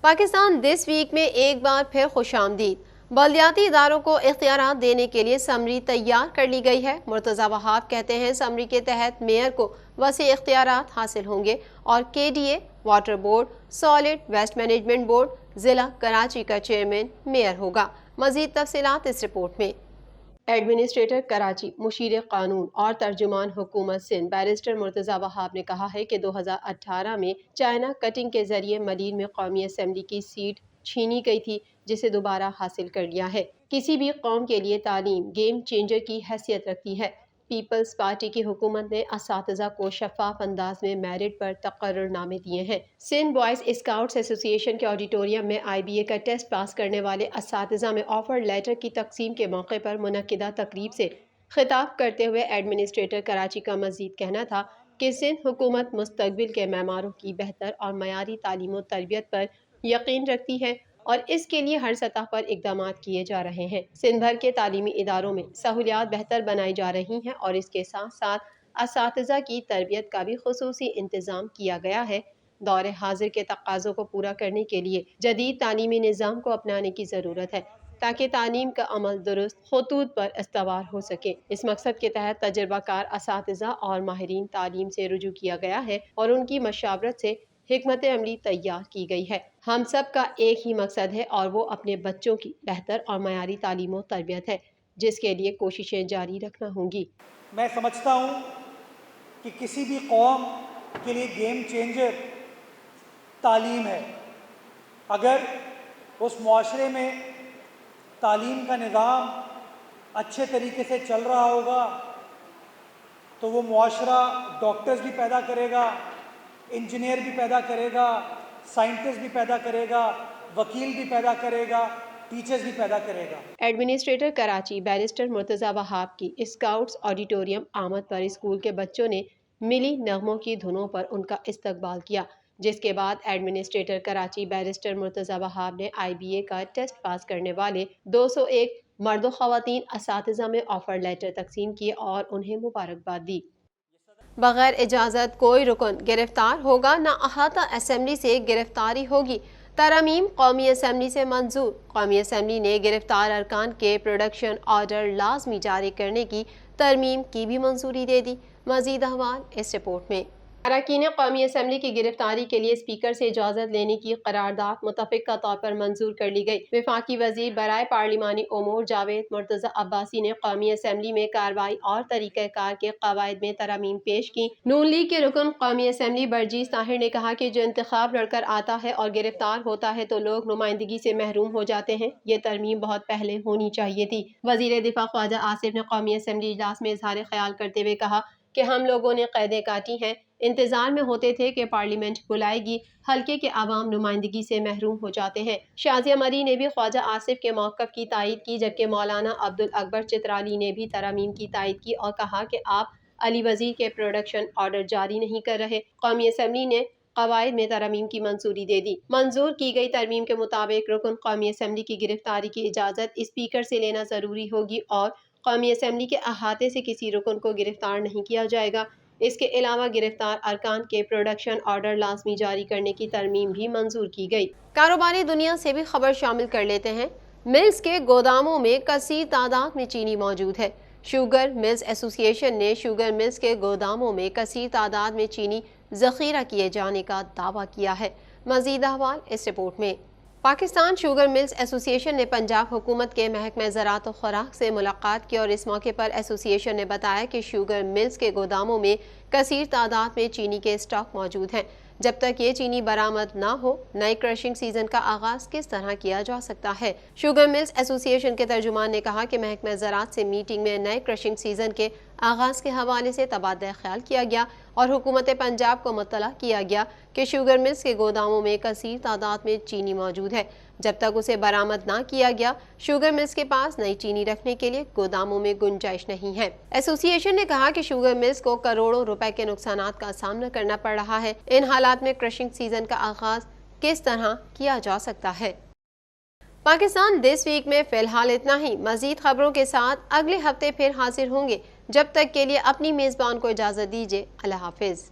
Pakistan this week में एक बार फिर खुशामदीद। बल्दियाती इदारों को इख्तियारात देने के लिए समरी तैयार कर ली गई है। मुर्तज़ा वहाब कहते हैं समरी के तहत मेयर को वसी इख्तियारात हासिल होंगे और KDA, water board, solid waste management board, ज़िला कराची का चेयरमैन मेयर होगा। मज़ीद तफसीलात इस रिपोर्ट में। एडमिनिस्ट्रेटर कराची, मुशीर कानून और तर्जुमान हुकूमत सिंध बैरिस्टर मुर्तज़ा वहाब ने कहा है कि 2018 में चाइना कटिंग के जरिए मलीर में कौमी असम्बली की सीट छीनी गई थी, जिसे दोबारा हासिल कर लिया है। किसी भी कौम के लिए तालीम गेम चेंजर की हैसियत रखती है। पीपल्स पार्टी की हुकूमत ने असातिज़ा को शफाफ अंदाज में मेरिट पर तकर्रुरनामे दिए हैं। सिंध बॉयज़ स्काउट्स एसोसिएशन के ऑडिटोरियम में IBA का टेस्ट पास करने वाले असातिज़ा में ऑफर लेटर की तकसीम के मौके पर मुनक्किदा तकरीब से खिताब करते हुए एडमिनिस्ट्रेटर कराची का मज़ीद कहना था कि सिंध हुकूमत मुस्तकबिल के मेमारों की बेहतर और मयारी तालीम और तरबियत पर यकीन रखती है और इसके लिए हर सतह पर इक़दामात किए जा रहे हैं। सिंध भर के तालीमी इदारों में सहूलियात बेहतर बनाई जा रही हैं और इसके साथ साथ असातिज़ा की तरबियत का भी खुसूसी इंतज़ाम किया गया है। दौर हाजिर के तकाज़ों को पूरा करने के लिए जदीद तालीमी निज़ाम को अपनाने की ज़रूरत है ताकि तालीम का अमल दुरुस्त खतूत पर इस्तवार हो सके। इस मकसद के तहत तजर्बाकार असातिज़ा और माहिरीन तालीम से रुजू किया गया है और उनकी मशावरत से हिकमत अमली तैयार की गई है। हम सब का एक ही मकसद है और वो अपने बच्चों की बेहतर और मयारी तालीम और तरबियत है, जिसके लिए कोशिशें जारी रखना होंगी। मैं समझता हूँ कि किसी भी कौम के लिए गेम चेंजर तालीम है। अगर उस मुआशरे में तालीम का निज़ाम अच्छे तरीके से चल रहा होगा तो वो मुआशरा डॉक्टर्स भी पैदा करेगा, इंजीनियर भी पैदा करेगा, साइंटिस्ट भी पैदा करेगा, वकील भी पैदा करेगा, टीचर्स भी पैदा करेगा। एडमिनिस्ट्रेटर कराची बैरिस्टर मुर्तज़ा वहाब की स्काउट्स ऑडिटोरियम आमद पर स्कूल के बच्चों ने मिली नगमों की धुनों पर उनका इस्तकबाल किया, जिसके बाद एडमिनिस्ट्रेटर कराची बैरिस्टर मुर्तज़ा वहाब ने IBA का टेस्ट पास करने वाले 201 मर्द व ख़वातीन असातिज़ा में ऑफर लेटर तकसीम किए और उन्हें मुबारकबाद दी। बगैर इजाज़त कोई रुकन गिरफ्तार होगा न अहाता असम्बली से गिरफ्तारी होगी। तरमीम कौमी असम्बली से मंजूर। कौमी असम्बली ने गिरफ्तार अरकान के प्रोडक्शन ऑर्डर लाजमी जारी करने की तरमीम की भी मंजूरी दे दी। मज़ीद अहवाल इस रिपोर्ट में। अरकान कौमी असम्बली की गिरफ्तारी के लिए स्पीकर से इजाज़त लेने की करारदाद मुतफ़िक़ा तौर पर मंजूर कर ली गई। वफाकी वज़ीर बराए पार्लिमानी उमूर जावेद मुर्तज़ा अब्बासी ने कौमी असम्बली में कार्रवाई और तरीक़ाकार के क़वाइद में तरमीम पेश की। नून लीग के रुकन कौमी असम्बली बरजीस ताहिर ने कहा कि जो इंतखाब लड़कर आता है और गिरफ्तार होता है तो लोग नुमाइंदगी से महरूम हो जाते हैं। ये तरमीम बहुत पहले होनी चाहिए थी। वज़ीर दिफा ख्वाजा आसिफ ने कौमी असम्बली इजलास में इज़हार ख्याल करते हुए कहा कि हम लोगों ने क़ैदें काटी हैं, इंतजार में होते थे कि पार्लियामेंट बुलाएगी, हल्के के आवाम नुमाइंदगी से महरूम हो जाते हैं। शाजिया मरी ने भी ख्वाजा आसिफ के मौक़िफ़ की तायीद की, जबकि मौलाना अब्दुल अकबर चित्राली ने भी तरमीम की तायीद की और कहा कि आप अली वज़ीर के प्रोडक्शन ऑर्डर जारी नहीं कर रहे। कौमी असम्बली ने क़वाइद में तरमीम की मंजूरी दे दी। मंजूर की गई तरमीम के मुताबिक रुकन कौमी असम्बली की गिरफ्तारी की इजाज़त स्पीकर से लेना ज़रूरी होगी और कौमी असम्बली के अहाते से किसी रुकन को गिरफ्तार नहीं किया जाएगा। इसके अलावा गिरफ्तार अरकान के प्रोडक्शन ऑर्डर लाजमी जारी करने की तरमीम भी मंजूर की गई। कारोबारी दुनिया से भी खबर शामिल कर लेते हैं। मिल्स के गोदामों में कसीर तादाद में चीनी मौजूद है। शुगर मिल्स एसोसिएशन ने शुगर मिल्स के गोदामों में कसीर तादाद में चीनी ज़ख़ीरा किए जाने का दावा किया है। मज़ीद अहवाल इस रिपोर्ट में। पाकिस्तान शुगर मिल्स एसोसिएशन ने पंजाब हुकूमत के महकमे ज़राअत व खुराक से मुलाकात की और इस मौके पर एसोसिएशन ने बताया कि शुगर मिल्स के गोदामों में कसीर तादाद में चीनी के स्टॉक मौजूद हैं। जब तक ये चीनी बरामद ना हो, नए क्रशिंग सीजन का आगाज किस तरह किया जा सकता है। शुगर मिल्स एसोसिएशन के तर्जुमान ने कहा कि महकमा ज़राअत से मीटिंग में नए क्रशिंग सीजन के आगाज के हवाले से तबादला ख्याल किया गया और हुकूमत पंजाब को मुत्तला किया गया कि शुगर मिल्स के गोदामों में कसीर तादाद में चीनी मौजूद है। जब तक उसे बरामद ना किया गया, शुगर मिल्स के पास नई चीनी रखने के लिए गोदामों में गुंजाइश नहीं है। एसोसिएशन ने कहा कि शुगर मिल्स को करोड़ों रुपए के नुकसानात का सामना करना पड़ रहा है। इन हालात में क्रशिंग सीजन का आगाज किस तरह किया जा सकता है। पाकिस्तान दिस वीक में फिलहाल इतना ही। मजीद खबरों के साथ अगले हफ्ते फिर हाजिर होंगे। जब तक के लिए अपनी मेज़बान को इजाज़त दीजिए। अल्लाह हाफिज़।